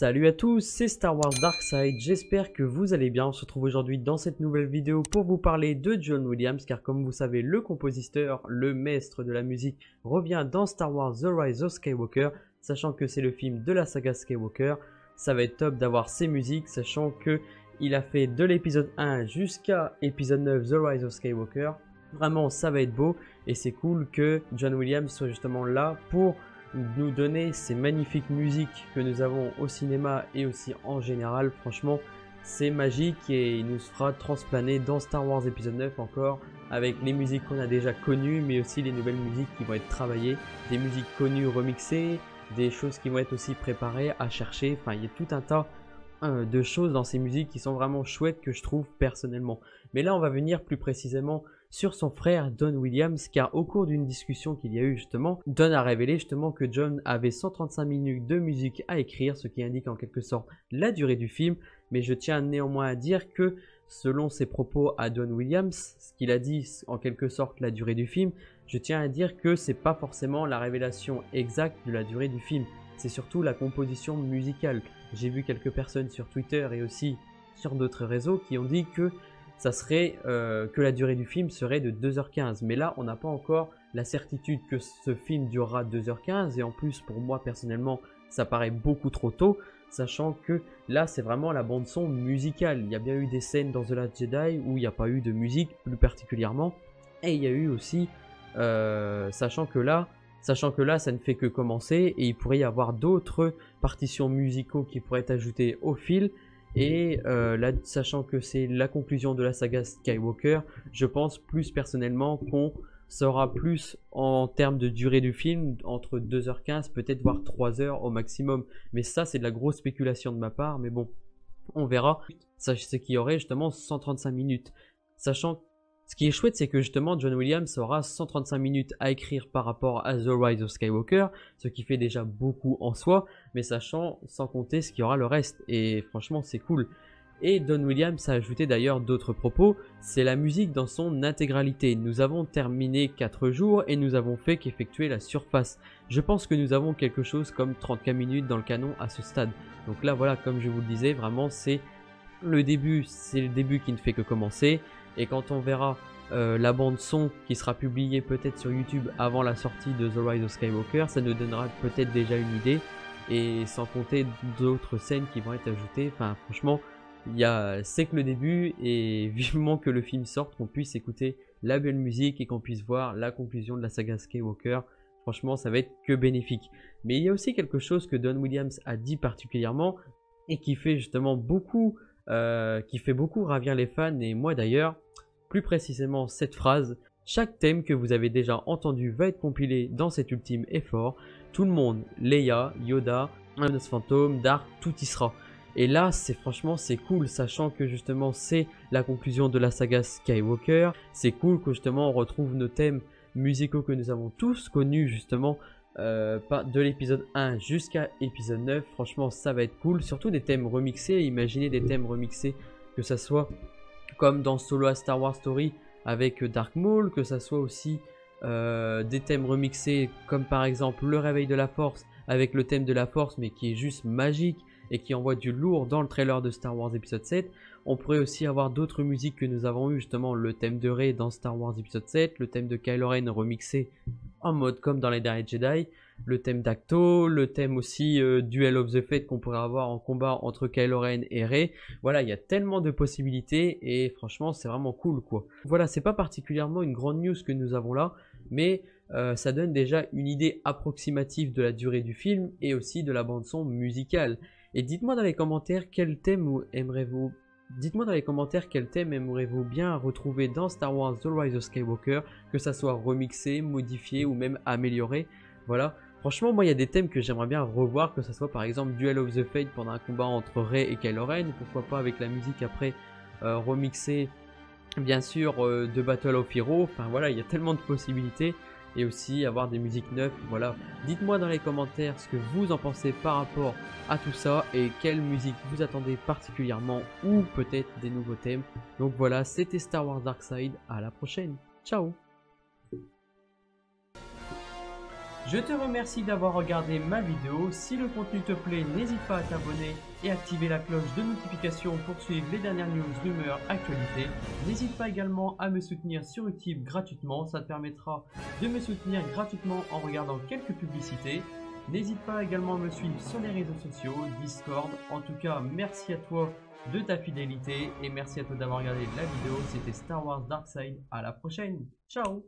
Salut à tous, c'est Star Wars Darkside, j'espère que vous allez bien. On se retrouve aujourd'hui dans cette nouvelle vidéo pour vous parler de John Williams, car comme vous savez, le compositeur, le maître de la musique, revient dans Star Wars The Rise of Skywalker, sachant que c'est le film de la saga Skywalker. Ça va être top d'avoir ses musiques, sachant que il a fait de l'épisode 1 jusqu'à épisode 9 The Rise of Skywalker. Vraiment, ça va être beau et c'est cool que John Williams soit justement là pour nous donner ces magnifiques musiques que nous avons au cinéma et aussi en général. Franchement, c'est magique et il nous fera transplaner dans Star Wars épisode 9 encore avec les musiques qu'on a déjà connues, mais aussi les nouvelles musiques qui vont être travaillées, des musiques connues remixées, des choses qui vont être aussi préparées à chercher. Enfin, il y a tout un tas de choses dans ces musiques qui sont vraiment chouettes que je trouve personnellement. Mais là, on va venir plus précisément sur son frère Don Williams, car au cours d'une discussion qu'il y a eu justement, Don a révélé justement que John avait 135 minutes de musique à écrire, ce qui indique en quelque sorte la durée du film. Mais je tiens néanmoins à dire que selon ses propos à Don Williams, ce qu'il a dit en quelque sorte la durée du film, je tiens à dire que c'est pas forcément la révélation exacte de la durée du film, c'est surtout la composition musicale. J'ai vu quelques personnes sur Twitter et aussi sur d'autres réseaux qui ont dit que ça serait que la durée du film serait de 2h15, mais là on n'a pas encore la certitude que ce film durera 2h15, et en plus pour moi personnellement ça paraît beaucoup trop tôt, sachant que là c'est vraiment la bande son musicale. Il y a bien eu des scènes dans The Last Jedi où il n'y a pas eu de musique plus particulièrement, et il y a eu aussi sachant que là ça ne fait que commencer et il pourrait y avoir d'autres partitions musicaux qui pourraient être ajoutées au fil. Et là, sachant que c'est la conclusion de la saga Skywalker, je pense plus personnellement qu'on sera plus en termes de durée du film entre 2h15, peut-être voire 3h au maximum. Mais ça, c'est de la grosse spéculation de ma part, mais bon, on verra. C'est qu'il y aurait justement 135 minutes. Sachant, ce qui est chouette, c'est que justement John Williams aura 135 minutes à écrire par rapport à The Rise of Skywalker, ce qui fait déjà beaucoup en soi, mais sachant, sans compter ce qu'il y aura le reste, et franchement c'est cool. Et Don Williams a ajouté d'ailleurs d'autres propos, c'est la musique dans son intégralité. Nous avons terminé 4 jours et nous avons fait qu'effectuer la surface. Je pense que nous avons quelque chose comme 34 minutes dans le canon à ce stade. Donc là voilà, comme je vous le disais, vraiment c'est le début qui ne fait que commencer. Et quand on verra la bande son qui sera publiée peut-être sur YouTube avant la sortie de The Rise of Skywalker, ça nous donnera peut-être déjà une idée, et sans compter d'autres scènes qui vont être ajoutées. Enfin franchement, c'est que le début, et vivement que le film sorte, qu'on puisse écouter la belle musique et qu'on puisse voir la conclusion de la saga Skywalker. Franchement, ça va être que bénéfique. Mais il y a aussi quelque chose que Don Williams a dit particulièrement et qui fait justement beaucoup ravir les fans, et moi d'ailleurs. Plus précisément cette phrase: chaque thème que vous avez déjà entendu va être compilé dans cet ultime effort. Tout le monde, Leia, Yoda, Han's Phantom, Dark, tout y sera. Et là, franchement c'est cool, sachant que justement c'est la conclusion de la saga Skywalker. C'est cool que justement on retrouve nos thèmes musicaux que nous avons tous connus justement de l'épisode 1 jusqu'à épisode 9. Franchement ça va être cool, surtout des thèmes remixés. Imaginez des thèmes remixés, que ça soit comme dans Solo a Star Wars Story avec Dark Maul, que ça soit aussi des thèmes remixés comme par exemple le réveil de la force avec le thème de la force, mais qui est juste magique et qui envoie du lourd dans le trailer de Star Wars épisode 7. On pourrait aussi avoir d'autres musiques que nous avons eu, justement le thème de Rey dans Star Wars épisode 7, le thème de Kylo Ren remixé en mode comme dans les derniers Jedi, le thème d'Acto, le thème aussi Duel of the Fate qu'on pourrait avoir en combat entre Kylo Ren et Rey. Voilà, il y a tellement de possibilités et franchement c'est vraiment cool quoi. Voilà, c'est pas particulièrement une grande news que nous avons là, mais ça donne déjà une idée approximative de la durée du film et aussi de la bande son musicale. Et dites-moi dans les commentaires quel thème aimeriez-vous bien retrouver dans Star Wars The Rise of Skywalker, que ça soit remixé, modifié ou même amélioré. Voilà, franchement moi il y a des thèmes que j'aimerais bien revoir, que ça soit par exemple Duel of the Fate pendant un combat entre Rey et Kylo Ren, pourquoi pas avec la musique après remixée bien sûr de Battle of Heroes. Enfin voilà, il y a tellement de possibilités. Et aussi avoir des musiques neuves. Voilà, dites-moi dans les commentaires ce que vous en pensez par rapport à tout ça et quelle musique vous attendez particulièrement, ou peut-être des nouveaux thèmes. Donc voilà, c'était Star Wars Darkside, à la prochaine, ciao. Je te remercie d'avoir regardé ma vidéo. Si le contenu te plaît, n'hésite pas à t'abonner et activer la cloche de notification pour suivre les dernières news, rumeurs, actualités. N'hésite pas également à me soutenir sur YouTube gratuitement. Ça te permettra de me soutenir gratuitement en regardant quelques publicités. N'hésite pas également à me suivre sur les réseaux sociaux, Discord. En tout cas, merci à toi de ta fidélité et merci à toi d'avoir regardé la vidéo. C'était Star Wars Darkside. À la prochaine. Ciao.